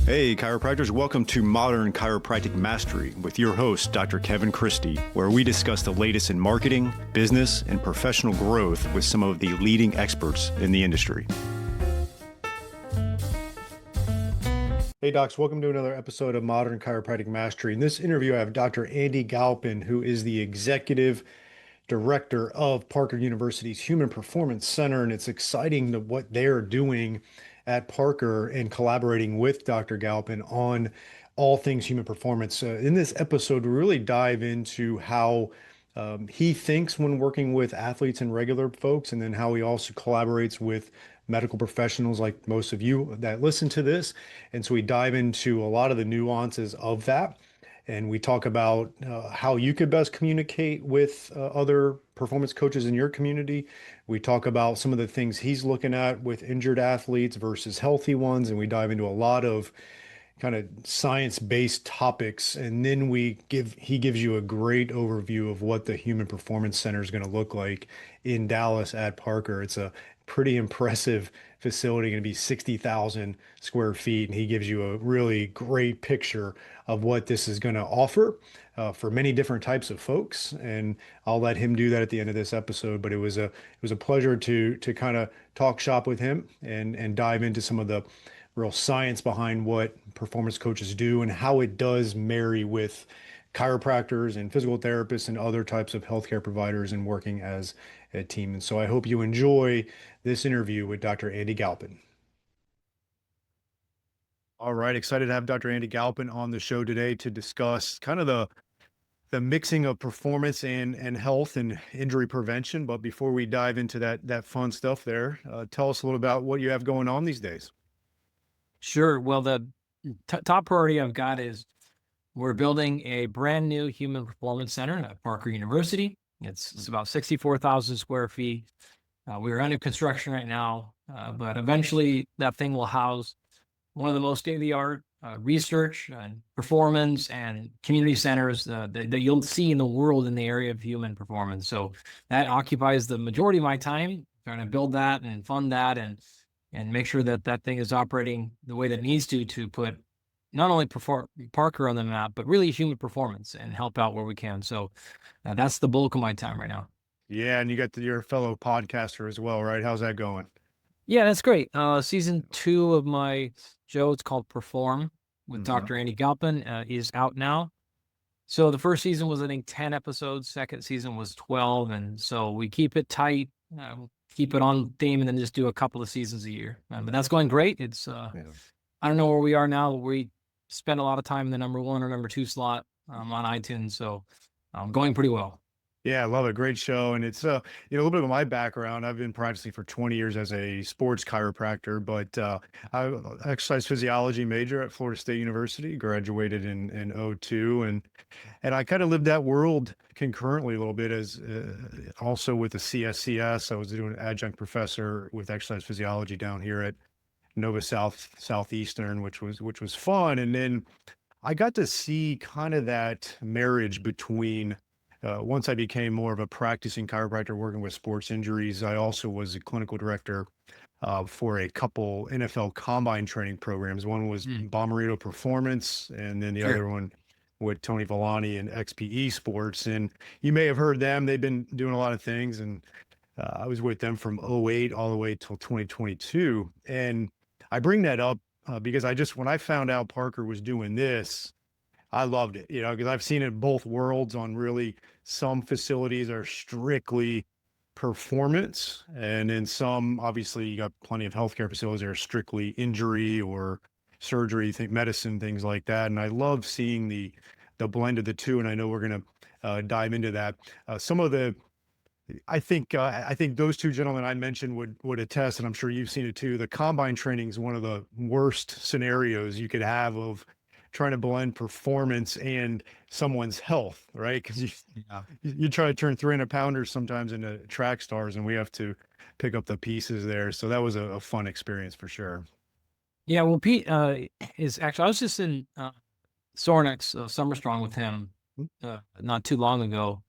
Hey, chiropractors, welcome to Modern Chiropractic Mastery with your host, Dr. Kevin Christie, where we discuss the latest in marketing, business, and professional growth with some of the leading experts in the industry. Hey, docs, welcome to another episode of Modern Chiropractic Mastery. In this interview, I have Dr. Andy Galpin, who is the executive director of Parker University's Human Performance Center, and it's exciting what they're doing at Parker and collaborating with Dr. Galpin on all things human performance. In this episode, we really dive into how he thinks when working with athletes and regular folks, and then how he also collaborates with medical professionals like most of you that listen to this. And so we dive into a lot of the nuances of that. And we talk about how you could best communicate with other performance coaches in your community. We talk about some of the things he's looking at with injured athletes versus healthy ones. And we dive into a lot of kind of science-based topics. And then he gives you a great overview of what the Human Performance Center is going to look like in Dallas at Parker. It's a pretty impressive facility, going to be 60,000 square feet. And he gives you a really great picture of what this is going to offer for many different types of folks. And I'll let him do that at the end of this episode. But it was a pleasure to kind of talk shop with him and dive into some of the real science behind what performance coaches do and how it does marry with chiropractors and physical therapists and other types of healthcare providers and working as a team. And so I hope you enjoy this interview with Dr. Andy Galpin. All right, excited to have Dr. Andy Galpin on the show today to discuss kind of the mixing of performance and health and injury prevention. But before we dive into that fun stuff there, tell us a little about what you have going on these days. Sure. Well, the top priority I've got is we're building a brand new human performance center at Parker University. It's about 64,000 square feet. We're under construction right now, but eventually that thing will house one of the most state-of-the-art research and performance and community centers that you'll see in the world in the area of human performance. So that occupies the majority of my time, trying to build that and fund that and make sure that thing is operating the way that it needs to put not only Parker on the map, but really human performance and help out where we can. So that's the bulk of my time right now. Yeah, and you got your fellow podcaster as well, right? How's that going? Yeah, that's great. Season 2 of my show, it's called Perform with Dr. Andy Galpin, is out now. So the first season was, I think, 10 episodes. Second season was 12. And so we keep it tight, keep it on theme, and then just do a couple of seasons a year. But that's going great. It's, I don't know where we are now. We spend a lot of time in the number 1 or number 2 slot on iTunes. So going pretty well. Yeah, I love it. Great show. And it's, a little bit of my background. I've been practicing for 20 years as a sports chiropractor, but I'm an exercise physiology major at Florida State University, graduated in 2002. And I kind of lived that world concurrently a little bit as also with the CSCS. I was doing an adjunct professor with exercise physiology down here at Nova Southeastern, which was fun. And then I got to see kind of that marriage between once I became more of a practicing chiropractor working with sports injuries. I also was a clinical director for a couple NFL combine training programs. One was Bommarito Performance, and then the other one with Tony Villani and XPE Sports. And you may have heard them. They've been doing a lot of things. And I was with them from 2008 all the way till 2022. And I bring that up because when I found out Parker was doing this, I loved it, because I've seen it in both worlds. On really, some facilities are strictly performance, and in some, obviously, you got plenty of healthcare facilities that are strictly injury or surgery, medicine, things like that. And I love seeing the blend of the two. And I know we're going to dive into that. I think those two gentlemen I mentioned would attest, and I'm sure you've seen it too. The combine training is one of the worst scenarios you could have of trying to blend performance and someone's health, right? Because you try to turn 300-pounders sometimes into track stars, and we have to pick up the pieces there. So that was a fun experience for sure. Yeah, well, Pete is actually, I was just in Sornex Summer Strong with him not too long ago.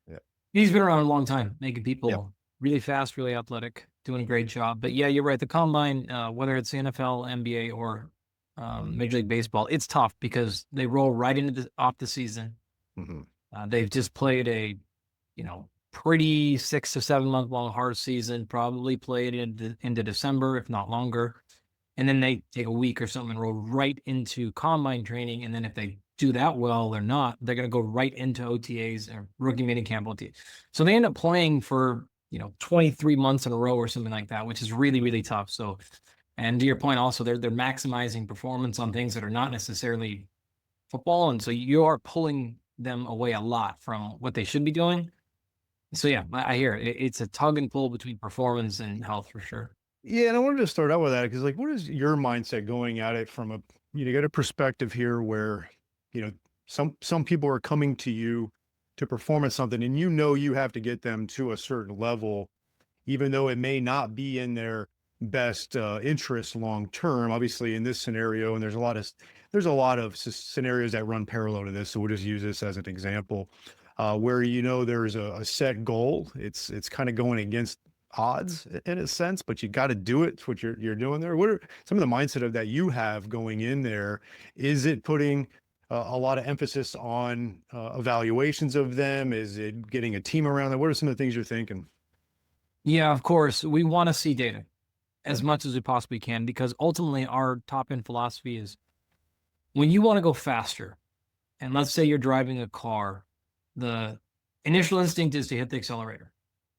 Yeah, he's been around a long time, making people really fast, really athletic, doing a great job. But yeah, you're right. The combine, whether it's NFL, NBA, or Major League Baseball, it's tough because they roll right into off the season. Hmm. They've just played a, pretty 6 to 7 month long hard season, probably played into December, if not longer. And then they take a week or something and roll right into combine training. And then if they do that well or not, they're going to go right into OTAs or rookie mini camp OTAs. So they end up playing for, 23 months in a row or something like that, which is really, really tough. So, and to your point also, they're maximizing performance on things that are not necessarily football. And so you are pulling them away a lot from what they should be doing. So yeah, I hear it. It's a tug and pull between performance and health for sure. Yeah, and I wanted to start out with that because, like, what is your mindset going at it from a you get a perspective here where, you know, some people are coming to you to perform at something, and you have to get them to a certain level, even though it may not be in their best interest long term. Obviously, in this scenario, and there's a lot of scenarios that run parallel to this. So we'll just use this as an example, where there's a set goal. It's kind of going against odds in a sense, but you got to do it. It's what you're doing there. What are some of the mindset of that you have going in there? Is it putting a lot of emphasis on evaluations of them? Is it getting a team around them? What are some of the things you're thinking? Yeah, of course. We want to see data as much as we possibly can because ultimately our top end philosophy is when you want to go faster, and let's say you're driving a car, the initial instinct is to hit the accelerator,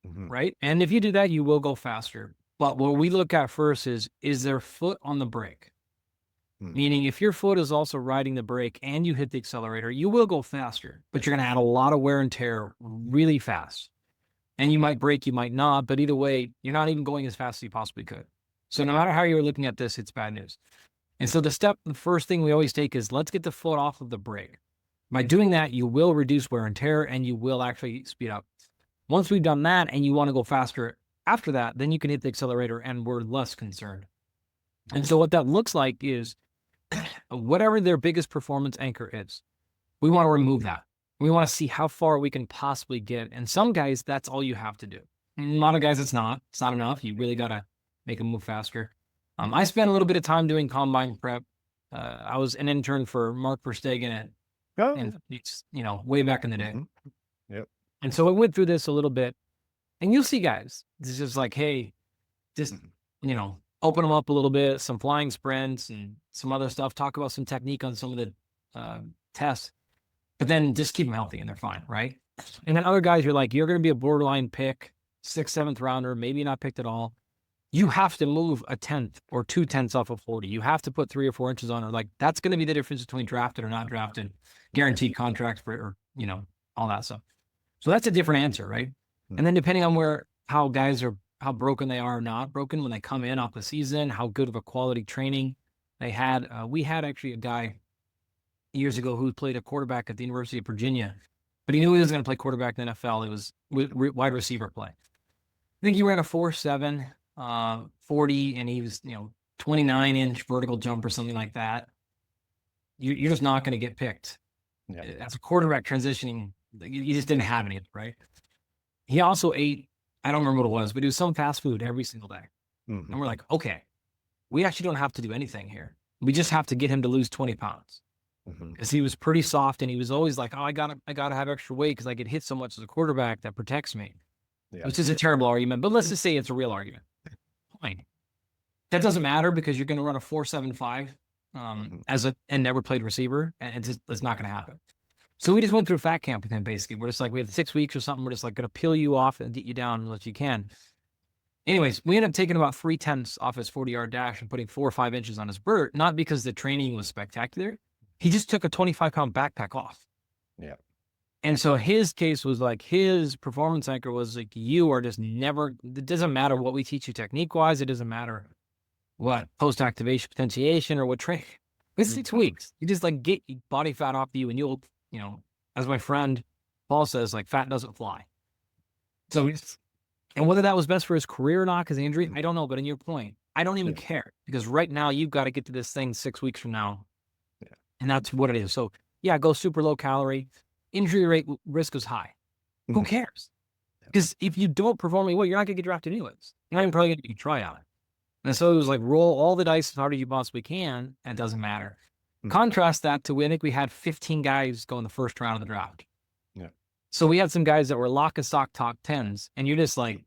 Mhm. right? And if you do that, you will go faster. But what we look at first is their foot on the brake? Mm. Meaning if your foot is also riding the brake and you hit the accelerator, you will go faster, but you're going to add a lot of wear and tear really fast. And you might brake, you might not, but either way, you're not even going as fast as you possibly could. So no matter how you're looking at this, it's bad news. And so the first thing we always take is let's get the foot off of the brake. By doing that, you will reduce wear and tear and you will actually speed up. Once we've done that and you want to go faster after that, then you can hit the accelerator and we're less concerned. And so what that looks like is whatever their biggest performance anchor is, we want to remove that. We want to see how far we can possibly get. And some guys, that's all you have to do. And a lot of guys, it's not. It's not enough. You really got to make them move faster. I spent a little bit of time doing combine prep. I was an intern for Mark Verstegen Oh, and way back in the day. mhm. Yep. And so I went through this a little bit, and you'll see guys. It's just like, hey, just Mhm. open them up a little bit, some flying sprints and some other stuff. Talk about some technique on some of the tests, but then just keep them healthy and they're fine, right? And then other guys, you're going to be a borderline pick, sixth, seventh rounder, maybe not picked at all. You have to move a tenth or 2/10 off of 40. You have to put 3 or 4 inches on it. Like that's going to be the difference between drafted or not drafted, guaranteed contracts or all that stuff. So that's a different answer, right? And then depending on how guys are, how broken they are or not broken when they come in off the season, how good of a quality training they had. We had actually a guy years ago who played a quarterback at the University of Virginia, but he knew he was going to play quarterback in the NFL. It was wide receiver play. I think he ran a 4.7, 40, and he was, 29-inch vertical jump or something like that. You're just not going to get picked. Yeah. As a quarterback transitioning, you just didn't have any of it, right? He also ate, I don't remember what it was, but it was some fast food every single day. Mhm. And we're like, okay, we actually don't have to do anything here. We just have to get him to lose 20 pounds. Mhm. Because he was pretty soft and he was always like, oh, I gotta have extra weight because I get hit so much as a quarterback that protects me. Yeah. Which is a terrible argument, but let's just say it's a real argument. Fine. That doesn't matter because you're gonna run a 4.75 Mhm. and never played receiver, and it's not gonna happen. So we just went through a fat camp with him basically. We're just like, we have 6 weeks or something, we're just like gonna peel you off and get you down as much as you can. Anyways, we ended up taking about 3/10 off his 40-yard dash and putting 4 or 5 inches on his vert, not because the training was spectacular. He just took a 25-pound backpack off. Yeah. And so his case was like, his performance anchor was like, you are just never, it doesn't matter what we teach you technique wise. It doesn't matter what post activation potentiation or what training. It's 6 weeks. You just like get body fat off you and you'll, as my friend Paul says, like fat doesn't fly. So and whether that was best for his career or not, because injury, I don't know. But in your point, I don't even care because right now you've got to get to this thing 6 weeks from now. Yeah. And that's what it is. So yeah, go super low calorie. Injury rate risk is high. Who Mhm. cares? Because if you don't perform well, you're not going to get drafted anyways. You're not even probably going to get a tryout. And so it was like, roll all the dice as hard as you possibly can, and it doesn't matter. Contrast that to, I think we had 15 guys go in the first round of the draft. Yeah. So we had some guys that were lock and stock top 10s, and you're just like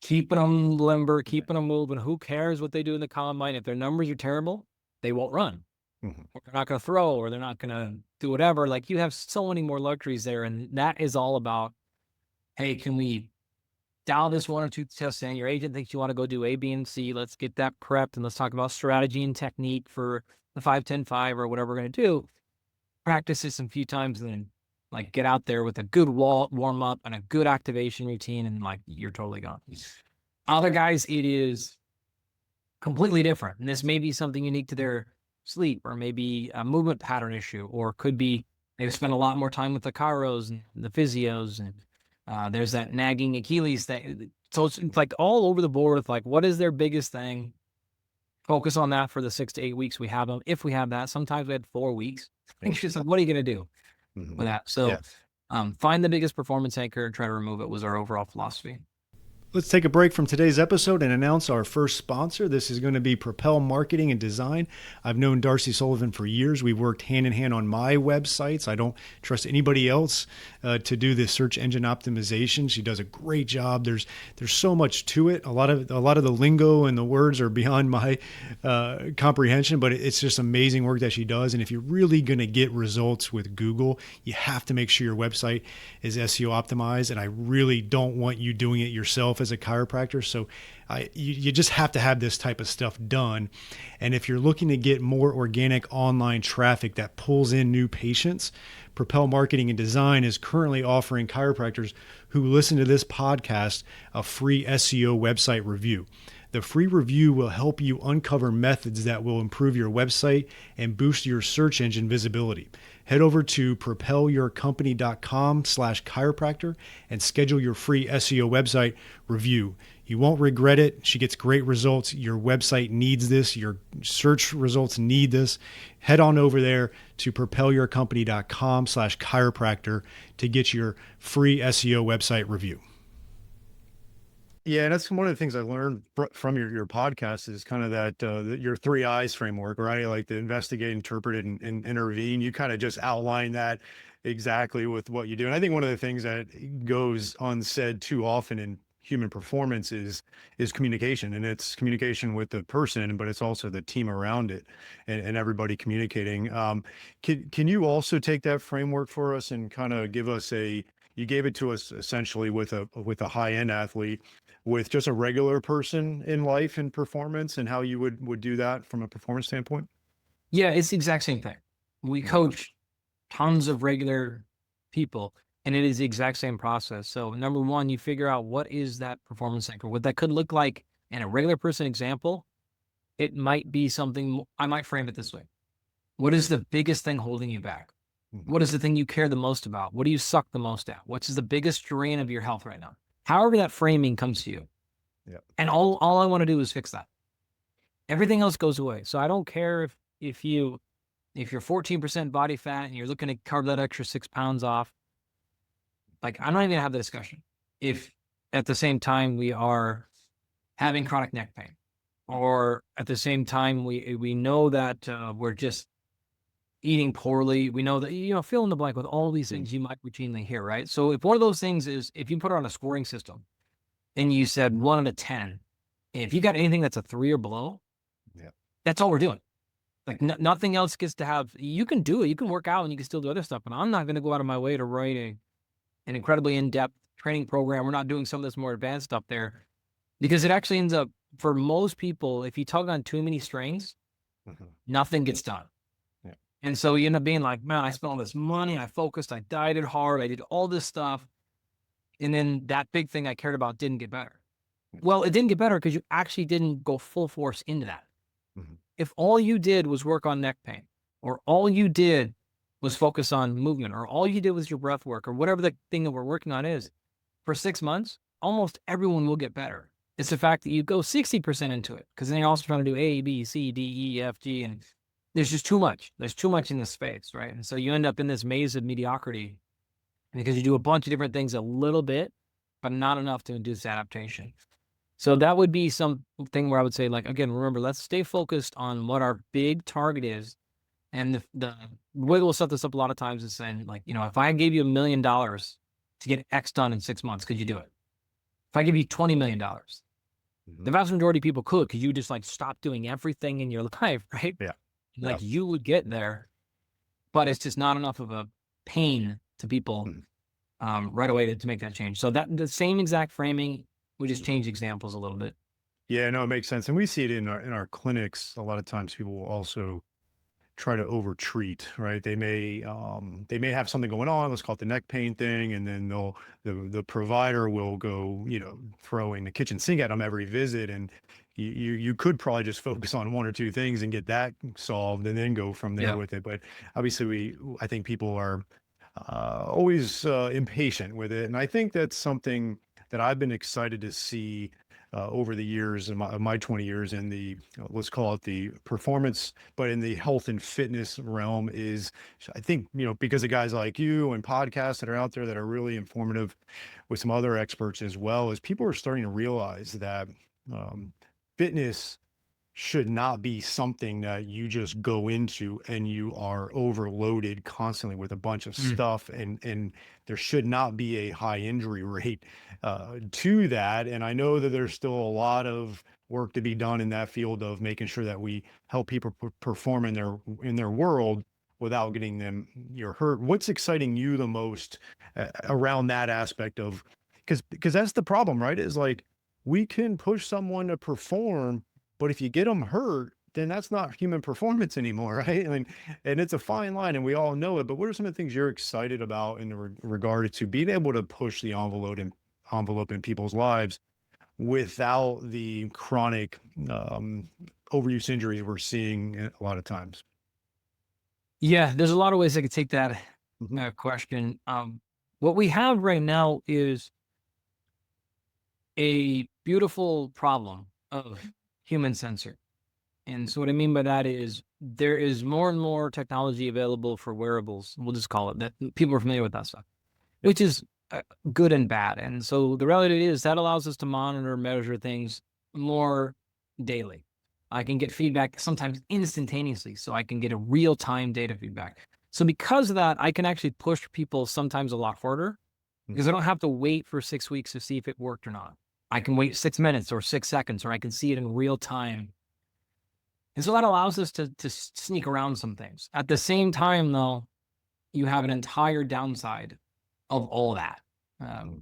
keeping them limber, keeping them moving. Who cares what they do in the combine? If their numbers are terrible, they won't run. Or they're not going to throw, or they're not going to do whatever. Like, you have so many more luxuries there. And that is all about, hey, can we dial this 1 or 2 tests in? Your agent thinks you want to go do A, B, and C. Let's get that prepped, and let's talk about strategy and technique for the 5-10-5 or whatever we're going to do. Practice this a few times, and then like get out there with a good warm up and a good activation routine, and like you're totally gone. Other guys, it is completely different. And this may be something unique to their sleep, or maybe a movement pattern issue, or could be they've spent a lot more time with the chiros and the physios, and there's that nagging Achilles thing. So it's like all over the board with like, what is their biggest thing? Focus on that for the 6 to 8 weeks we have them. If we have that, sometimes we had 4 weeks. It's just like, what are you going to do with that? So find the biggest performance anchor and try to remove it was our overall philosophy. Let's take a break from today's episode and announce our first sponsor. This is going to be Propel Marketing and Design. I've known Darcy Sullivan for years. We've worked hand in hand on my websites. I don't trust anybody else to do the search engine optimization. She does a great job. There's so much to it. A lot of the lingo and the words are beyond my comprehension, but it's just amazing work that she does. And if you're really going to get results with Google, you have to make sure your website is SEO optimized. And I really don't want you doing it yourself as a chiropractor. So you just have to have this type of stuff done. And if you're looking to get more organic online traffic that pulls in new patients, Propel Marketing and Design is currently offering chiropractors who listen to this podcast a free SEO website review. The free review will help you uncover methods that will improve your website and boost your search engine visibility. Head over to propelyourcompany.com/chiropractor and schedule your free SEO website review. You won't regret it. She gets great results. Your website needs this. Your search results need this. Head on over there to propelyourcompany.com/chiropractor to get your free SEO website review. Yeah, and that's one of the things I learned from your podcast is kind of that your 3 eyes framework, right? Like the investigate, interpret, and intervene. You kind of just outline that exactly with what you do. And I think one of the things that goes unsaid too often in human performance is communication, and it's communication with the person, but it's also the team around it and everybody communicating. Can you also take that framework for us and kind of give us you gave it to us essentially with a high-end athlete, with just a regular person in life and performance, and how you would do that from a performance standpoint? Yeah, it's the exact same thing. We coach tons of regular people, and it is the exact same process. So number one, you figure out what is that performance anchor, what that could look like in a regular person example. It might be something, I might frame it this way. What is the biggest thing holding you back? What is the thing you care the most about? What do you suck the most at? What's the biggest drain of your health right now? However that framing comes to you. Yeah. And all I want to do is fix that. Everything else goes away. So I don't care if you're 14% body fat and you're looking to carve that extra 6 pounds off. Like, I'm not even gonna have the discussion. If at the same time we are having chronic neck pain, or at the same time we know that we're just eating poorly, we know that, fill in the blank with all these things you might routinely hear, right? So if one of those things is, if you put it on a scoring system and you said 1 out of 10, if you got anything that's a 3 or below, that's all we're doing. Like nothing else gets to have, you can do it, you can work out and you can still do other stuff, but I'm not going to go out of my way to write an incredibly in-depth training program. We're not doing some of this more advanced stuff there, because it actually ends up, for most people, if you tug on too many strings, nothing gets done. And so you end up being like, man, I spent all this money, I focused, I dieted hard, I did all this stuff, and then that big thing I cared about didn't get better. Well, it didn't get better because you actually didn't go full force into that. If all you did was work on neck pain, or all you did was focus on movement, or all you did was your breath work, or whatever the thing that we're working on is, for 6 months, almost everyone will get better. It's the fact that you go 60% into it, because then you're also trying to do A, B, C, D, E, F, G, and there's just too much. There's too much in this space, right? And so you end up in this maze of mediocrity because you do a bunch of different things a little bit, but not enough to induce adaptation. So that would be something where I would say, like, again, remember, let's stay focused on what our big target is. And the way we'll set this up a lot of times is saying, like, if I gave you $1 million to get X done in 6 months, could you do it? If I give you $20 million, Mhm. the vast majority of people could, because you just like stop doing everything in your life, right? Yeah. Yeah. Like you would get there, but it's just not enough of a pain to people Mhm. right away to make that change. So that the same exact framing, we just change examples a little bit. Yeah, no, it makes sense. And we see it in our clinics. A lot of times people will also try to over treat, right? They may have something going on, let's call it the neck pain thing, and then the provider will go, throwing the kitchen sink at them every visit. And you could probably just focus on one or two things and get that solved and then go from there Yeah. with it. But obviously I think people are always impatient with it. And I think that's something that I've been excited to see over the years of my 20 years in the, let's call it the performance, but in the health and fitness realm is, I think, because of guys like you and podcasts that are out there that are really informative with some other experts as well, is people are starting to realize that um, fitness should not be something that you just go into and you are overloaded constantly with a bunch of Mm. stuff, and there should not be a high injury rate to that. And I know that there's still a lot of work to be done in that field of making sure that we help people perform in their world without getting them you're hurt. What's exciting you the most around that aspect of, because that's the problem, right? Is like we can push someone to perform, but if you get them hurt, then that's not human performance anymore, right? I mean, and it's a fine line, and we all know it. But what are some of the things you're excited about in regard to being able to push the envelope in people's lives without the chronic overuse injuries we're seeing a lot of times? Yeah, there's a lot of ways I could take that Mhm. question. What we have right now is a beautiful problem of human sensor. And so what I mean by that is there is more and more technology available for wearables. We'll just call it that. People are familiar with that stuff, which is good and bad. And so the reality is that allows us to monitor, measure things more daily. I can get feedback sometimes instantaneously. So I can get a real time data feedback. So because of that, I can actually push people sometimes a lot harder because I don't have to wait for 6 weeks to see if it worked or not. I can wait 6 minutes or 6 seconds, or I can see it in real time. And so that allows us to sneak around some things. At the same time, though, you have an entire downside of all that,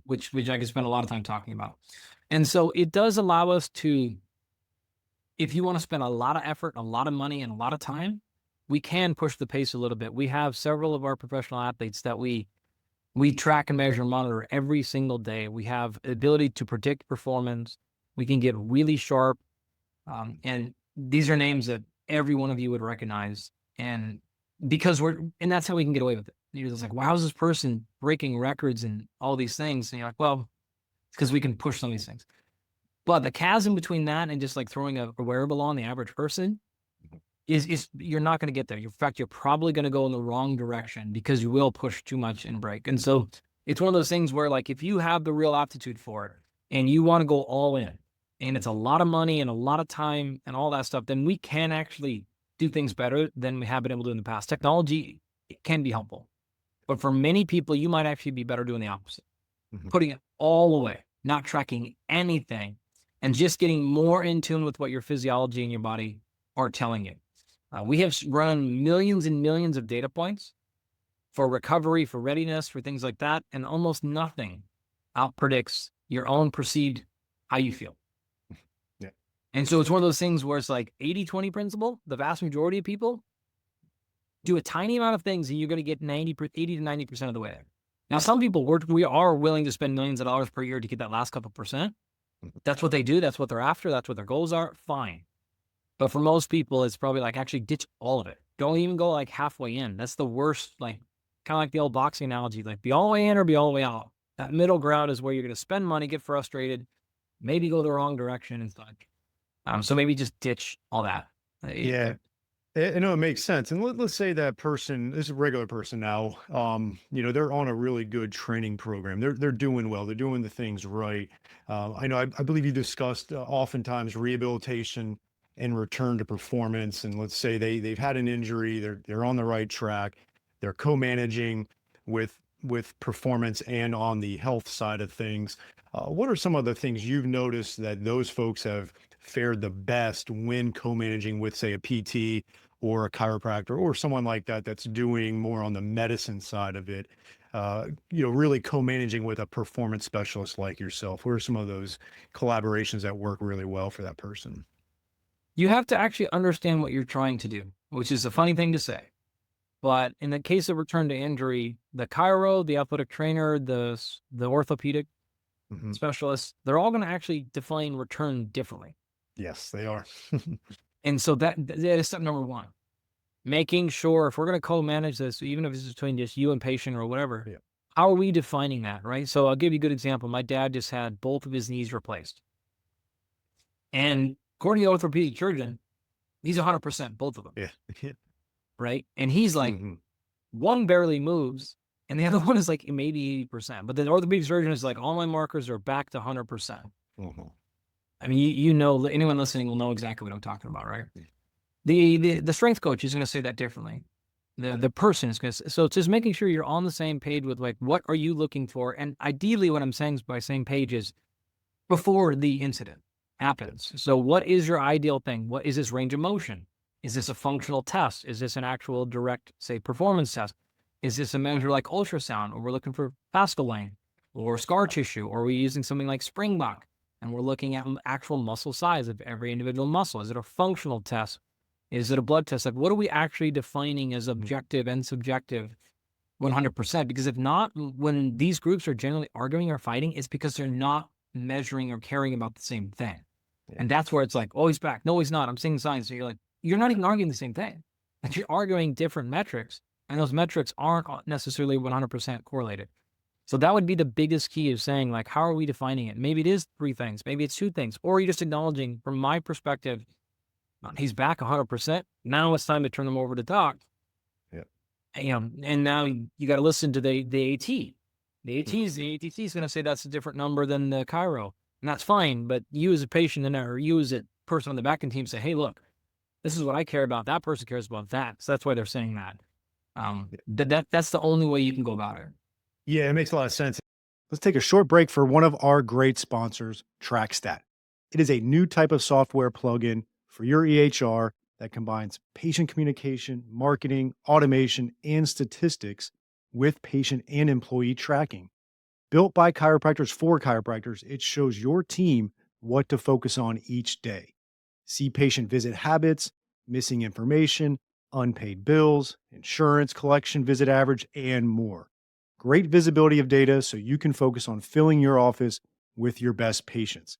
which I could spend a lot of time talking about. And so it does allow us to, if you want to spend a lot of effort, a lot of money, and a lot of time, we can push the pace a little bit. We have several of our professional athletes that we track and measure and monitor every single day. We have the ability to predict performance. We can get really sharp. And these are names that every one of you would recognize. And and that's how we can get away with it. You're just like, wow, is this person breaking records and all these things? And you're like, well, it's because we can push some of these things. But the chasm between that and just like throwing a wearable on the average person is you're not going to get there. In fact, you're probably going to go in the wrong direction because you will push too much and break. And so it's one of those things where, like, if you have the real aptitude for it and you want to go all in, and it's a lot of money and a lot of time and all that stuff, then we can actually do things better than we have been able to do in the past. Technology, it can be helpful, but for many people, you might actually be better doing the opposite, Mhm. putting it all away, not tracking anything, and just getting more in tune with what your physiology and your body are telling you. We have run millions and millions of data points for recovery, for readiness, for things like that, and almost nothing out predicts your own perceived how you feel. Yeah. And so it's one of those things where it's like 80-20 principle. The vast majority of people do a tiny amount of things and you're going to get 80 to 90% of the way there. Now, some people, we are willing to spend millions of dollars per year to get that last couple percent. That's what they do. That's what they're after. That's what their goals are. Fine. But for most people, it's probably like actually ditch all of it. Don't even go like halfway in. That's the worst, like kind of like the old boxing analogy, like be all the way in or be all the way out. That middle ground is where you're going to spend money, get frustrated, maybe go the wrong direction and such. So maybe just ditch all that. Yeah. I know it makes sense. And let's say that person, this is a regular person now, they're on a really good training program. They're doing well. They're doing the things right. I believe you discussed oftentimes rehabilitation and return to performance. And let's say they've had an injury, they're on the right track, they're co-managing with performance and on the health side of things. What are some of the things you've noticed that those folks have fared the best when co-managing with, say, a PT or a chiropractor or someone like that that's doing more on the medicine side of it, really co-managing with a performance specialist like yourself? What are some of those collaborations that work really well for that person? You have to actually understand what you're trying to do, which is a funny thing to say. But in the case of return to injury, the chiro, the athletic trainer, the orthopedic Hmm. specialist, they're all going to actually define return differently. Yes, they are. And so that is step number one. Making sure if we're going to co-manage this, even if it's between just you and patient or whatever, Yeah. how are we defining that, right? So I'll give you a good example. My dad just had both of his knees replaced. And according to the orthopedic surgeon, he's 100%, both of them, Yeah. Yeah. right? And he's like, Hmm. one barely moves, and the other one is like maybe 80%. But the orthopedic surgeon is like, all my markers are back to 100%. Hmm. I mean, anyone listening will know exactly what I'm talking about, right? Yeah. The strength coach is going to say that differently. The person is going to, so it's just making sure you're on the same page with like, what are you looking for? And ideally, what I'm saying by same page is before the incident happens. So what is your ideal thing? What is this range of motion? Is this a functional test? Is this an actual direct, say, performance test? Is this a measure like ultrasound, or we're looking for fascial length or scar tissue, or are we using something like Springbok and we're looking at actual muscle size of every individual muscle? Is it a functional test? Is it a blood test? Like, what are we actually defining as objective and subjective 100%? Because if not, when these groups are generally arguing or fighting, it's because they're not measuring or caring about the same thing. Yeah. And that's where it's like, oh, he's back. No, he's not. I'm seeing signs. So you're like, you're not even arguing the same thing. Like, you're arguing different metrics, and those metrics aren't necessarily 100% correlated. So that would be the biggest key of saying, like, how are we defining it? Maybe it is three things. Maybe it's two things. Or you're just acknowledging, from my perspective, he's back 100%. Now it's time to turn him over to doc. Yeah. And now you got to listen to the AT. The Mhm. ATC is going to say that's a different number than the Cairo, and that's fine. But you as a patient or you as a person on the back end team say, hey, look, this is what I care about. That person cares about that. So that's why they're saying that. That's the only way you can go about it. Yeah, it makes a lot of sense. Let's take a short break for one of our great sponsors, TrackStat. It is a new type of software plugin for your EHR that combines patient communication, marketing, automation, and statistics with patient and employee tracking. Built by chiropractors for chiropractors, it shows your team what to focus on each day. See patient visit habits, missing information, unpaid bills, insurance collection visit average, and more. Great visibility of data so you can focus on filling your office with your best patients.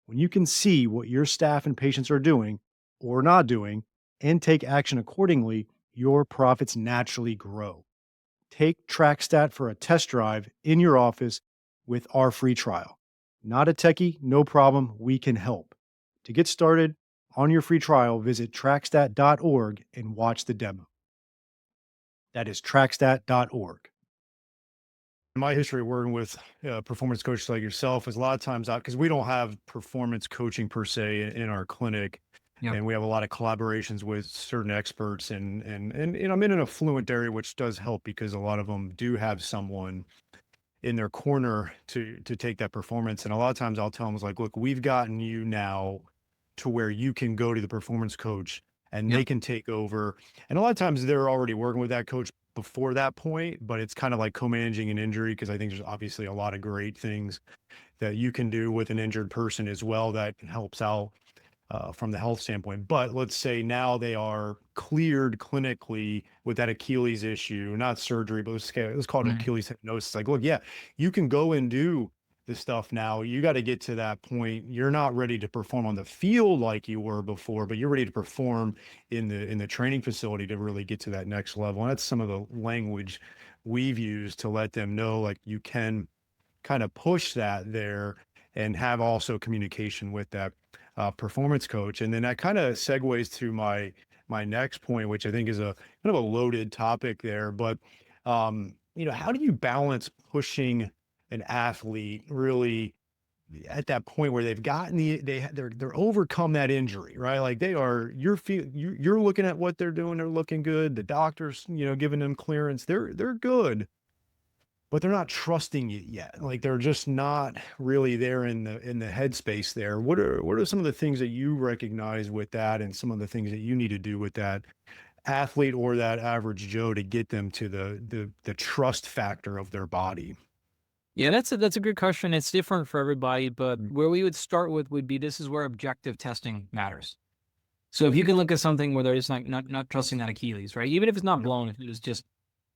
When you can see what your staff and patients are doing or not doing and take action accordingly, your profits naturally grow. Take TrackStat for a test drive in your office with our free trial. Not a techie, no problem, we can help. To get started on your free trial, visit trackstat.org and watch the demo. That is trackstat.org. My history of working with performance coaches like yourself is a lot of times out because we don't have performance coaching per se in our clinic, Yep. and we have a lot of collaborations with certain experts, and I'm in an affluent area, which does help because a lot of them do have someone in their corner to take that performance. And a lot of times I'll tell them, like, look, we've gotten you now to where you can go to the performance coach and they Yep. can take over. And a lot of times they're already working with that coach before that point, but it's kind of like co-managing an injury because I think there's obviously a lot of great things that you can do with an injured person as well that helps out from the health standpoint. But let's say now they are cleared clinically with that Achilles issue, not surgery, but let's call it Right. Achilles hypnosis. Like, look, yeah, you can go and do this stuff now. You got to get to that point. You're not ready to perform on the field like you were before, but you're ready to perform in the training facility to really get to that next level. And that's some of the language we've used to let them know, like, you can kind of push that there and have also communication with that performance coach. And then that kind of segues to my my next point, which I think is a kind of a loaded topic there. But how do you balance pushing an athlete really at that point where they've gotten they're overcome that injury, right? Like you're looking at what they're doing, they're looking good. The doctors, giving them clearance, they're good, but they're not trusting it yet. Like they're just not really there in the headspace there. What are some of the things that you recognize with that, and some of the things that you need to do with that athlete or that average Joe to get them to the trust factor of their body? Yeah, that's a good question. It's different for everybody, but where we would start with would be this is where objective testing matters. So if you can look at something where they're just like not trusting that Achilles, right? Even if it's not blown, if it was just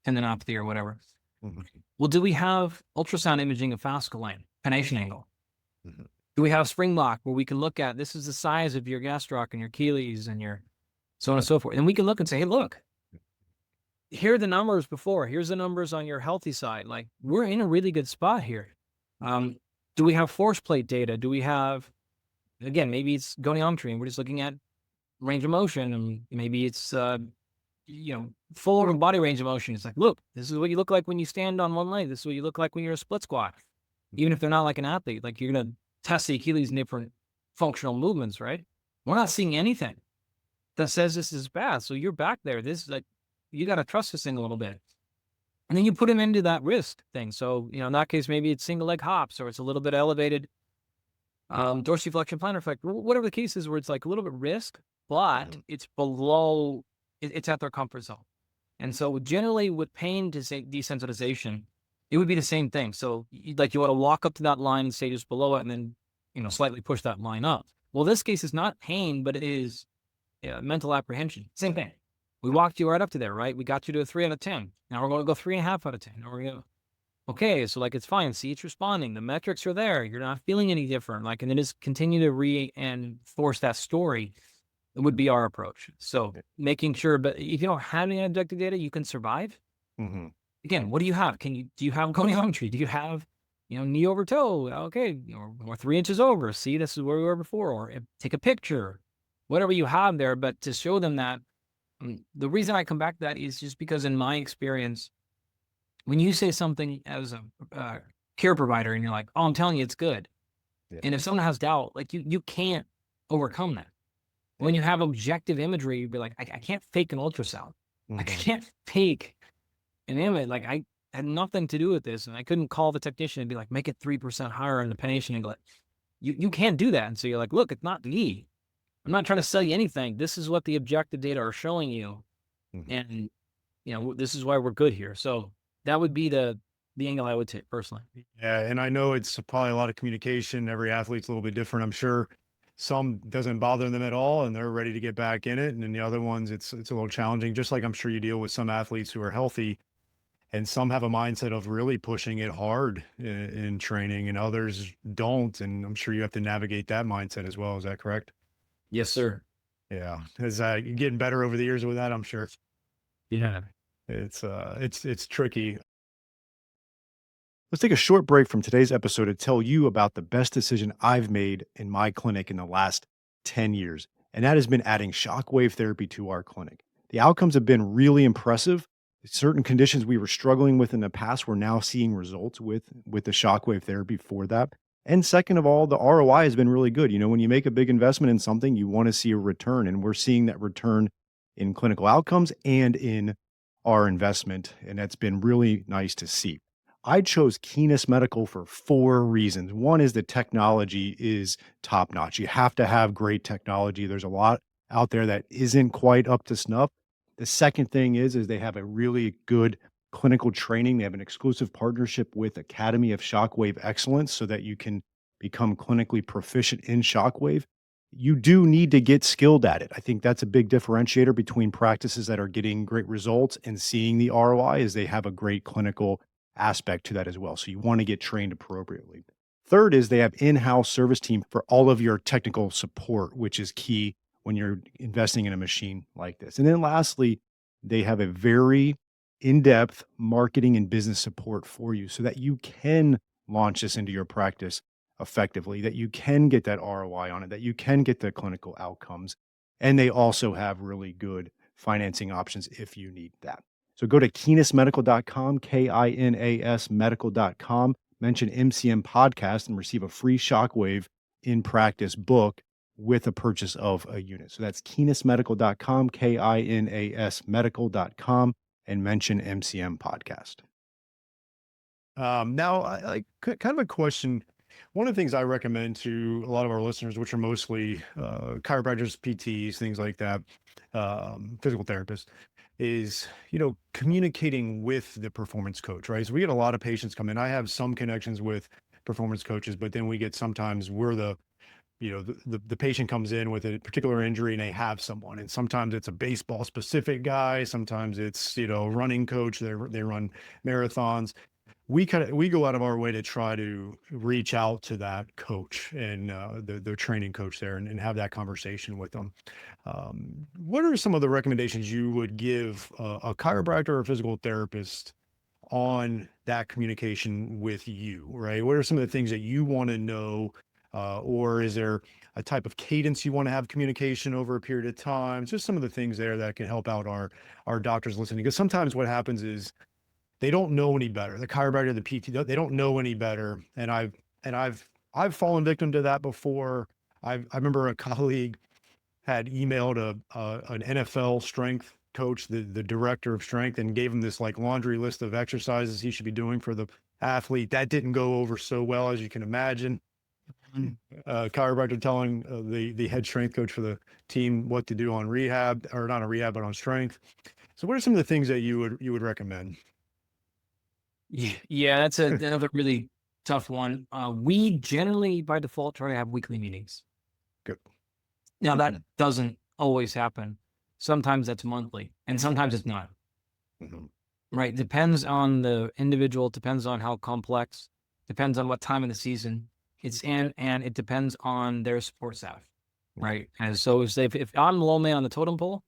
tendinopathy or whatever. Mhm, Well, do we have ultrasound imaging of fascicle length, pennation angle? mhm, Do we have spring block where we can look at this is the size of your gastroc and your Achilles and your so on and so forth? And we can look and say, hey, look, here are the numbers before. Here's the numbers on your healthy side. Like we're in a really good spot here. Do we have force plate data? Do we have, again, maybe it's goniometry and we're just looking at range of motion, and maybe it's, full body range of motion. It's like, look, this is what you look like when you stand on one leg. This is what you look like when you're a split squat. Even if they're not like an athlete, like you're going to test the Achilles in different functional movements, right? We're not seeing anything that says this is bad. So you're back there. This is like, you got to trust this thing a little bit. And then you put him into that risk thing. So, in that case, maybe it's single leg hops or it's a little bit elevated dorsiflexion, plantar flexion, whatever the case is, where it's like a little bit risk, but it's below, it's at their comfort zone. And so generally with pain desensitization, it would be the same thing. So you want to walk up to that line and stay just below it and then, slightly push that line up. Well, this case is not pain, but it is mental apprehension. Same thing. We walked you right up to there, right? We got you to a 3 out of 10. Now we're going to go 3.5 out of 10. Now we're going to, okay, so like it's fine. See, it's responding. The metrics are there. You're not feeling any different. Like, and then just continue to reinforce that story. It would be our approach. So making sure, but if you don't have any objective data, you can survive. mhm. Again, what do you have? Do you have goniometry? Do you have, knee over toe? Okay, or 3 inches over. See, this is where we were before. Or take a picture, whatever you have there. But to show them that, the reason I come back to that is just because in my experience, when you say something as a care provider and you're like, oh, I'm telling you, it's good. Yeah. And if someone has doubt, like you can't overcome that. When you have objective imagery, you'd be like, I can't fake an ultrasound. Like I Mhm. can't fake an image. Like I had nothing to do with this. And I couldn't call the technician and be like, make it 3% higher in the pennation angle. You can't do that. And so you're like, look, it's not me. I'm not trying to sell you anything. This is what the objective data are showing you. Mhm. And, this is why we're good here. So that would be the angle I would take personally. Yeah, and I know it's probably a lot of communication. Every athlete's a little bit different. I'm sure some doesn't bother them at all, and they're ready to get back in it. And then the other ones, it's a little challenging. Just like I'm sure you deal with some athletes who are healthy, and some have a mindset of really pushing it hard in training, and others don't. And I'm sure you have to navigate that mindset as well. Is that correct? Yes, sir. Yeah, is getting better over the years with that? I'm sure Yeah. it's tricky. Let's take a short break from today's episode to tell you about the best decision I've made in my clinic in the last 10 years, and that has been adding shockwave therapy to our clinic. The outcomes have been really impressive. Certain conditions we were struggling with in the past, we're now seeing results with the shockwave therapy for that. And second of all, the ROI has been really good. When you make a big investment in something, you want to see a return, and we're seeing that return in clinical outcomes and in our investment, and that's been really nice to see. I chose Keenest Medical for 4 reasons. One is the technology is top notch. You have to have great technology. There's a lot out there that isn't quite up to snuff. The second thing is they have a really good clinical training. They have an exclusive partnership with Academy of Shockwave Excellence so that you can become clinically proficient in shockwave. You do need to get skilled at it. I think that's a big differentiator between practices that are getting great results and seeing the ROI is they have a great clinical aspect to that as well. So you want to get trained appropriately. Third is they have in-house service team for all of your technical support, which is key when you're investing in a machine like this. And then lastly, they have a very in-depth marketing and business support for you so that you can launch this into your practice effectively, that you can get that ROI on it, that you can get the clinical outcomes. And they also have really good financing options if you need that. So go to kinasmedical.com, KINAS medical.com, mention MCM podcast and receive a free Shockwave in practice book with a purchase of a unit. So that's kinasmedical.com, KINAS medical.com, and mention MCM podcast. Now, kind of a question. One of the things I recommend to a lot of our listeners, which are mostly chiropractors, PTs, things like that, physical therapists, is communicating with the performance coach, right? So we get a lot of patients come in. I have some connections with performance coaches, but then we get sometimes we're the patient comes in with a particular injury and they have someone, and sometimes it's a baseball specific guy, sometimes it's running coach. They run marathons. We go out of our way to try to reach out to that coach and the training coach there, and have that conversation with them. What are some of the recommendations you would give a chiropractor or a physical therapist on that communication with you, right? What are some of the things that you want to know? Or is there a type of cadence you want to have communication over a period of time? Just some of the things there that can help out our doctors listening. Because sometimes what happens is they don't know any better. The chiropractor, the PT, they don't know any better. And I've fallen victim to that before. I remember a colleague had emailed an NFL strength coach, the director of strength, and gave him this like laundry list of exercises he should be doing for the athlete. That didn't go over so well, as you can imagine. Chiropractor telling the head strength coach for the team what to do on rehab, or not on rehab, but on strength. So what are some of the things that you would recommend? Yeah, that's another really tough one. We generally, by default, try to have weekly meetings. Good. Now, that doesn't always happen. Sometimes that's monthly, and sometimes it's not. Mhm. Right? Depends on the individual, depends on how complex, depends on what time of the season it's in, and it depends on their support staff, right? And so if I'm low man on the totem pole,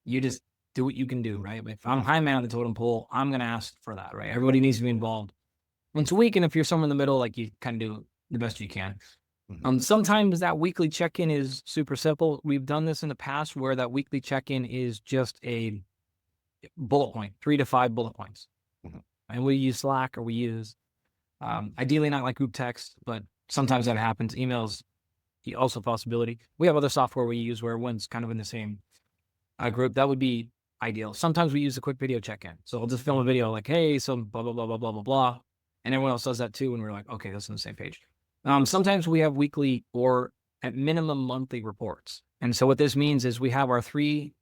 you just do what you can do, right? But if I'm high man on the totem pole, I'm going to ask for that, right? Everybody needs to be involved once a week. And if you're somewhere in the middle, like, you kind of do the best you can. Sometimes that weekly check-in is super simple. We've done this in the past where that weekly check-in is just a bullet point, 3 to 5 bullet points. And we use Slack, or we use, ideally not like group text, but sometimes that happens. Emails, also a possibility. We have other software we use where everyone's kind of in the same group. That would be ideal. Sometimes we use a quick video check-in. So I'll just film a video like, hey, so blah, blah, blah, blah, blah, blah, blah. And everyone else does that too. And we're like, okay, that's on the same page. Sometimes we have weekly or at minimum monthly reports. And so what this means is we have our 3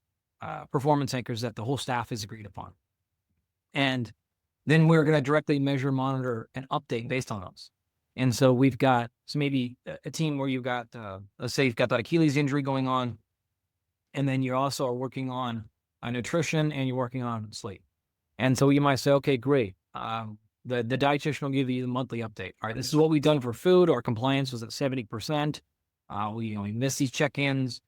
performance anchors that the whole staff has agreed upon. And then we're going to directly measure, monitor, and update based on those. And so we've got maybe a team where you've got, let's say you've got that Achilles injury going on, and then you also are working on nutrition, and you're working on sleep. And so you might say, okay, great. The dietitian will give you the monthly update. All right, this is what we've done for food. Our compliance was at 70%. We missed these check-ins,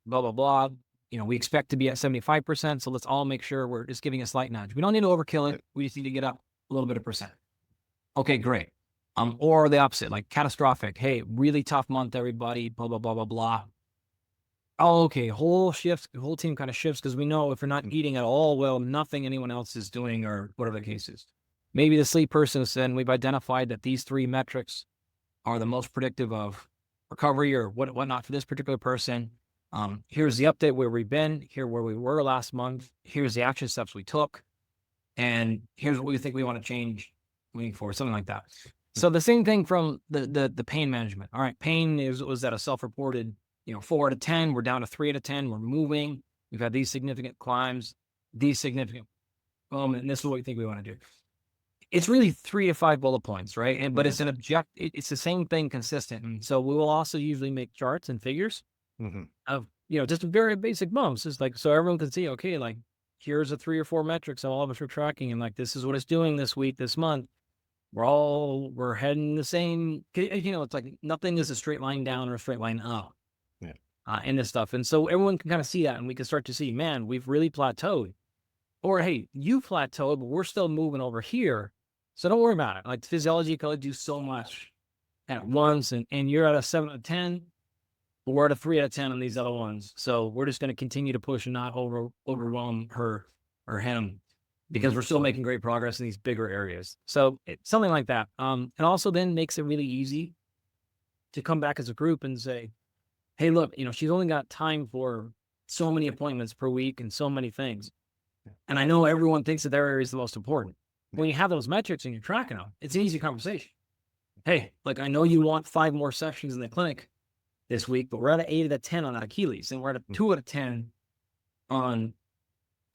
blah, blah, blah. We expect to be at 75%. So let's all make sure we're just giving a slight nudge. We don't need to overkill it. We just need to get up a little bit of percent. Okay, great. Or the opposite, like catastrophic. Hey, really tough month, everybody, blah, blah, blah, blah, blah. Oh, okay, whole team kind of shifts, because we know if we're not eating at all, well, nothing anyone else is doing, or whatever the case is. Maybe the sleep person said, we've identified that these 3 metrics are the most predictive of recovery or whatnot for this particular person. Here's the update where we've been, here where we were last month, here's the action steps we took, and here's what we think we want to change moving forward, something like that. So the same thing from the pain management. All right, pain was at a self-reported 4 out of 10. We're down to 3 out of 10. We're moving. We've had these significant climbs, and this is what we think we want to do. It's really 3 to 5 bullet points, right? But it's it's the same thing consistent. And so we will also usually make charts and figures of, just very basic bumps. It's like, so everyone can see, okay, like, here's the 3 or 4 metrics that all of us are tracking. And like, this is what it's doing this week, this month. We're heading the same, it's like nothing is a straight line down or a straight line up. In this stuff. And so everyone can kind of see that, and we can start to see, man, we've really plateaued. Or, hey, you plateaued, but we're still moving over here. So don't worry about it. Like, physiology can only do so much at once, and you're at a 7 out of 10. but we're at a 3 out of 10 on these other ones. So we're just going to continue to push and not overwhelm her or him, because we're still making great progress in these bigger areas. So something like that. And also then makes it really easy to come back as a group and say, hey, look, she's only got time for so many appointments per week and so many things. And I know everyone thinks that their area is the most important. When you have those metrics and you're tracking them, it's an easy conversation. Hey, like, I know you want 5 more sessions in the clinic this week, but we're at an 8 out of 10 on Achilles, and we're at a 2 out of 10 on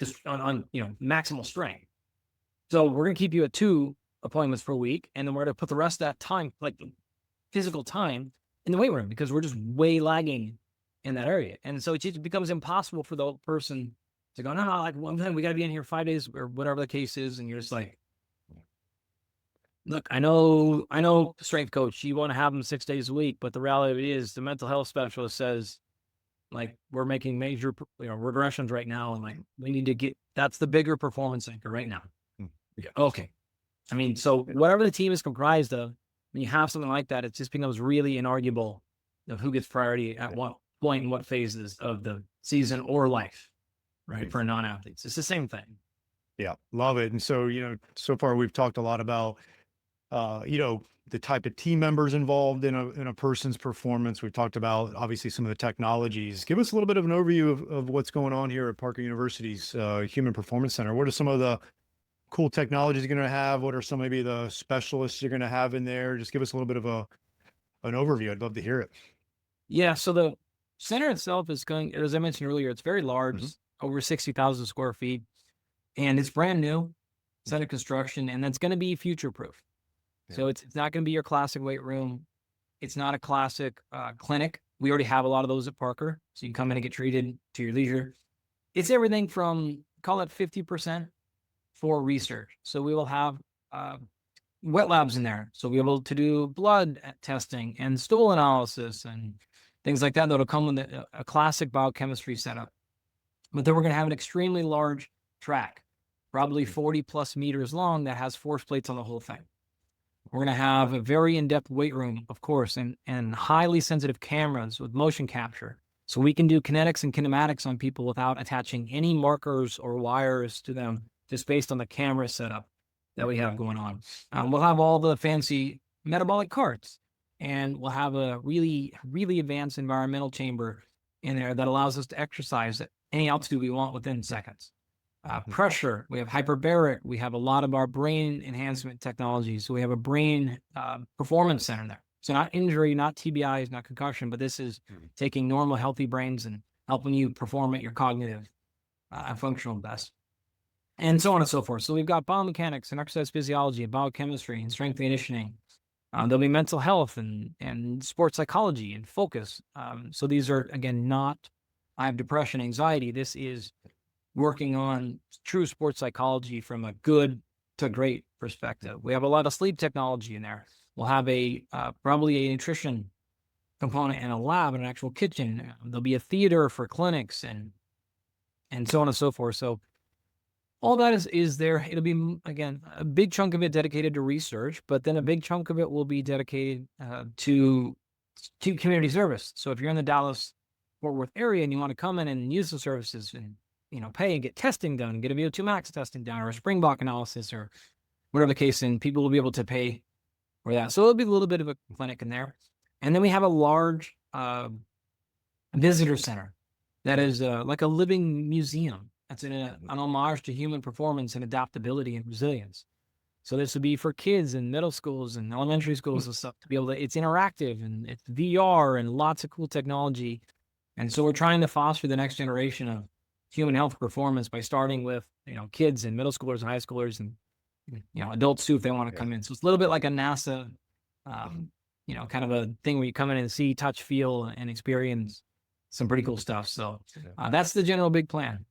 just on maximal strength. So we're going to keep you at 2 appointments per week, and then we're going to put the rest of that time, like the physical time, in the weight room, because we're just way lagging in that area. And so it just becomes impossible for the person to go, no, like, one time we got to be in here 5 days or whatever the case is. And you're just like, look, I know strength coach, you want to have them 6 days a week, but the reality is the mental health specialist says, like, we're making major regressions right now. And like, we need to that's the bigger performance anchor right now. Yeah. Okay. I mean, so whatever the team is comprised of, when you have something like that, it just becomes really inarguable of who gets priority at what point and what phases of the season or life, right? For non-athletes, it's the same thing. Yeah, love it. And so, so far we've talked a lot about, the type of team members involved in a person's performance. We've talked about obviously some of the technologies. Give us a little bit of an overview of what's going on here at Parker University's Human Performance Center. What are some of the cool technologies you're going to have? What are some maybe the specialists you're going to have in there? Just give us a little bit of an overview. I'd love to hear it. Yeah. So the center itself is going, as I mentioned earlier, it's very large, over 60,000 square feet, and it's brand new, it's under construction, and that's going to be future proof. Yeah. So it's not going to be your classic weight room. It's not a classic clinic. We already have a lot of those at Parker, so you can come in and get treated to your leisure. It's everything from, call it 50% for research. So we will have wet labs in there. So we'll be able to do blood testing and stool analysis and things like that. That'll come with a classic biochemistry setup. But then we're going to have an extremely large track, probably 40 plus meters long, that has force plates on the whole thing. We're going to have a very in-depth weight room, of course, and highly sensitive cameras with motion capture. So we can do kinetics and kinematics on people without attaching any markers or wires to them, just based on the camera setup that we have going on. We'll have all the fancy metabolic carts, and we'll have a really, really advanced environmental chamber in there that allows us to exercise at any altitude we want within seconds. Pressure, we have hyperbaric, we have a lot of our brain enhancement technologies. So we have a brain performance center there. So not injury, not TBIs, not concussion, but this is taking normal, healthy brains and helping you perform at your cognitive and functional best, and so on and so forth. So we've got biomechanics and exercise physiology and biochemistry and strength and conditioning. There'll be mental health and sports psychology and focus. So these are, again, not, I have depression, anxiety. This is working on true sports psychology from a good to great perspective. We have a lot of sleep technology in there. We'll have probably a nutrition component and a lab and an actual kitchen. There'll be a theater for clinics and so on and so forth. So all that is there. It'll be, again, a big chunk of it dedicated to research, but then a big chunk of it will be dedicated to community service. So if you're in the Dallas-Fort Worth area and you want to come in and use the services and pay and get testing done, get a VO2 max testing done, or a Springbok analysis, or whatever the case, and people will be able to pay for that. So it'll be a little bit of a clinic in there. And then we have a large visitor center that is like a living museum. That's an homage to human performance and adaptability and resilience. So this would be for kids in middle schools and elementary schools and stuff, to be able to, it's interactive and it's VR and lots of cool technology. And so we're trying to foster the next generation of human health performance by starting with, kids and middle schoolers and high schoolers and, adults too, if they want to come in. So it's a little bit like a NASA, kind of a thing where you come in and see, touch, feel, and experience some pretty cool stuff. So that's the general big plan.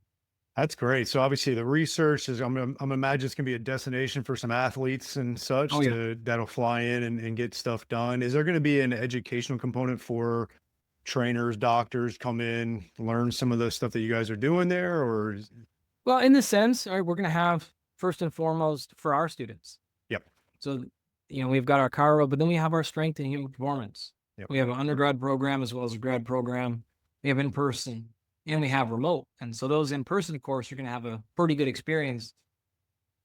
That's great. So obviously the research is, I'm imagining it's going to be a destination for some athletes and such that'll fly in and get stuff done. Is there going to be an educational component for trainers, doctors, come in, learn some of the stuff that you guys are doing there? Or well, in the sense, we're going to have, first and foremost, for our students. Yep. So, we've got our chiro, but then we have our strength and human performance Yep. We have an undergrad program as well as a grad program. We have in-person and we have remote. And so those in-person courses are going to have a pretty good experience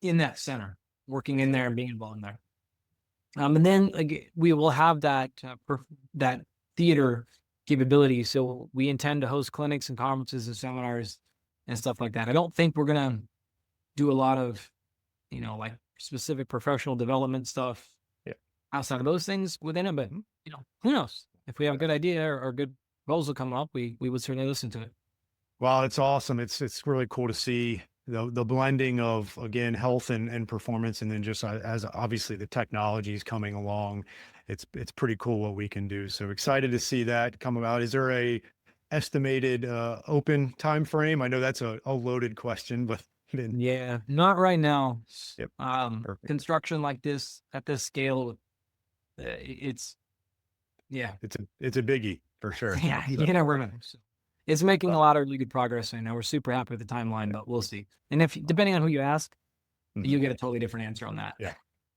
in that center, working in there and being involved in there. And then we will have that that theater capability. So we intend to host clinics and conferences and seminars and stuff like that. I don't think we're going to do a lot of, like specific professional development stuff outside of those things within it. But, who knows? If we have a good idea or a good proposal come up, we would certainly listen to it. Well, it's awesome. It's really cool to see the blending of, again, health and performance, and then just as obviously the technology is coming along, it's pretty cool what we can do. So excited to see that come about. Is there a estimated open time frame? I know that's a loaded question, but yeah, not right now. Yep. Construction like this at this scale, it's a biggie for sure. Yeah, we're gonna. It's making a lot of really good progress right now. We're super happy with the timeline, but we'll see. And if depending on who you ask, you get a totally different answer on that. Yeah.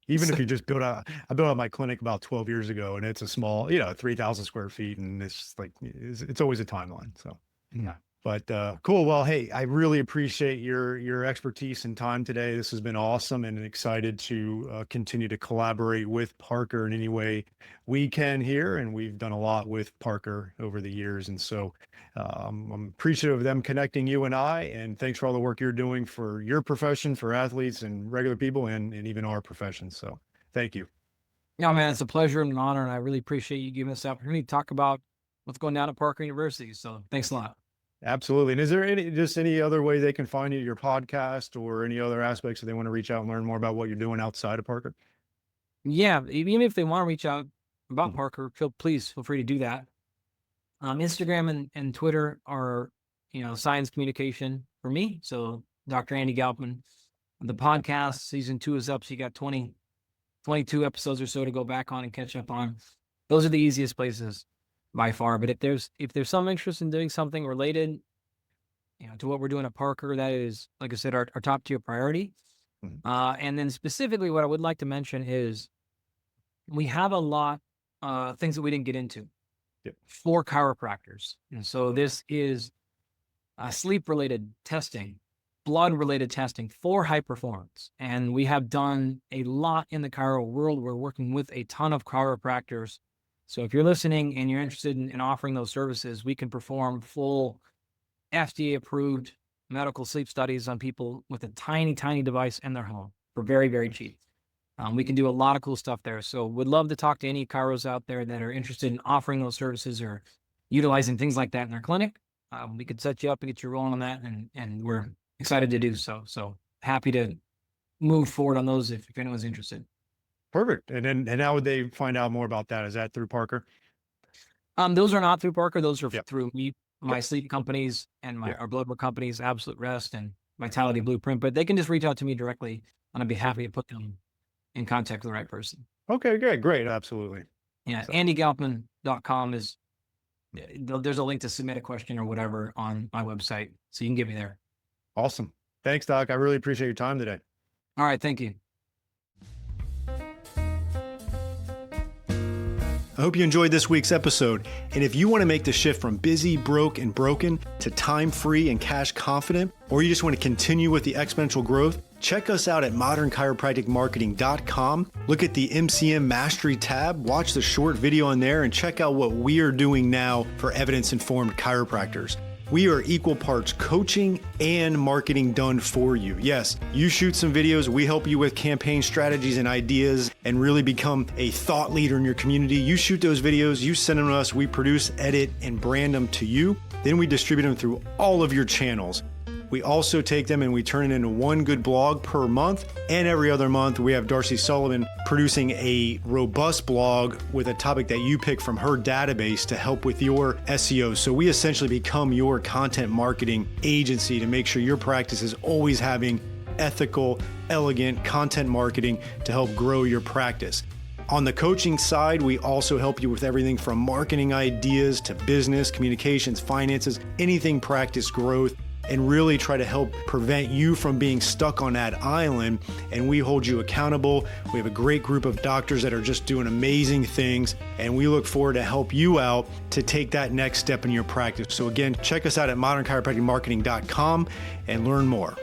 Even if you just I built out my clinic about 12 years ago, and it's a small, 3,000 square feet, and it's like, it's always a timeline. So, yeah. But cool. Well, hey, I really appreciate your expertise and time today. This has been awesome, and excited to continue to collaborate with Parker in any way we can here. And we've done a lot with Parker over the years. And so I'm appreciative of them connecting you and I, and thanks for all the work you're doing for your profession, for athletes and regular people, and even our profession. So thank you. Yeah, man, it's a pleasure and an honor. And I really appreciate you giving us the opportunity to talk about what's going down at Parker University. So thanks a lot. Absolutely. And is there any other way they can find you, your podcast, or any other aspects that they want to reach out and learn more about what you're doing outside of Parker? Yeah, even if they want to reach out about Parker, please feel free to do that. Instagram and Twitter are, science communication for me. So Dr. Andy Galpin, the podcast season 2 is up. So you got 22 episodes or so to go back on and catch up on. Those are the easiest places by far. But if there's some interest in doing something related, to what we're doing at Parker, that is, like I said, our top tier priority. And then specifically what I would like to mention is we have a lot of things that we didn't get into for chiropractors. And so this is sleep related testing, blood related testing for high performance. And we have done a lot in the chiro world. We're working with a ton of chiropractors. So if you're listening and you're interested in offering those services, we can perform full FDA approved medical sleep studies on people with a tiny, tiny device in their home for very, very cheap. We can do a lot of cool stuff there. So would love to talk to any chiros out there that are interested in offering those services or utilizing things like that in their clinic. We could set you up and get you rolling on that. And we're excited to do so. So happy to move forward on those if anyone's interested. Perfect. And how would they find out more about that? Is that through Parker? Those are not through Parker. Those are through me, my sleep companies and our blood work companies, Absolute Rest and Vitality Blueprint. But they can just reach out to me directly, and I'd be happy to put them in contact with the right person. Okay, great. Absolutely. Yeah. So. AndyGalpin.com is, there's a link to submit a question or whatever on my website. So you can get me there. Awesome. Thanks, Doc. I really appreciate your time today. All right. Thank you. I hope you enjoyed this week's episode. And if you want to make the shift from busy, broke, and broken to time-free and cash confident, or you just want to continue with the exponential growth, check us out at modernchiropracticmarketing.com. Look at the MCM Mastery tab, watch the short video on there, and check out what we are doing now for evidence-informed chiropractors. We are equal parts coaching and marketing done for you. Yes, you shoot some videos, we help you with campaign strategies and ideas and really become a thought leader in your community. You shoot those videos, you send them to us, we produce, edit, and brand them to you. Then we distribute them through all of your channels. We also take them and we turn it into one good blog per month. And every other month, we have Darcy Sullivan producing a robust blog with a topic that you pick from her database to help with your SEO. So we essentially become your content marketing agency to make sure your practice is always having ethical, elegant content marketing to help grow your practice. On the coaching side, we also help you with everything from marketing ideas to business, communications, finances, anything practice growth. and really try to help prevent you from being stuck on that island. And we hold you accountable. We have a great group of doctors that are just doing amazing things, and we look forward to help you out to take that next step in your practice. So again, check us out at modernchiropracticmarketing.com and learn more.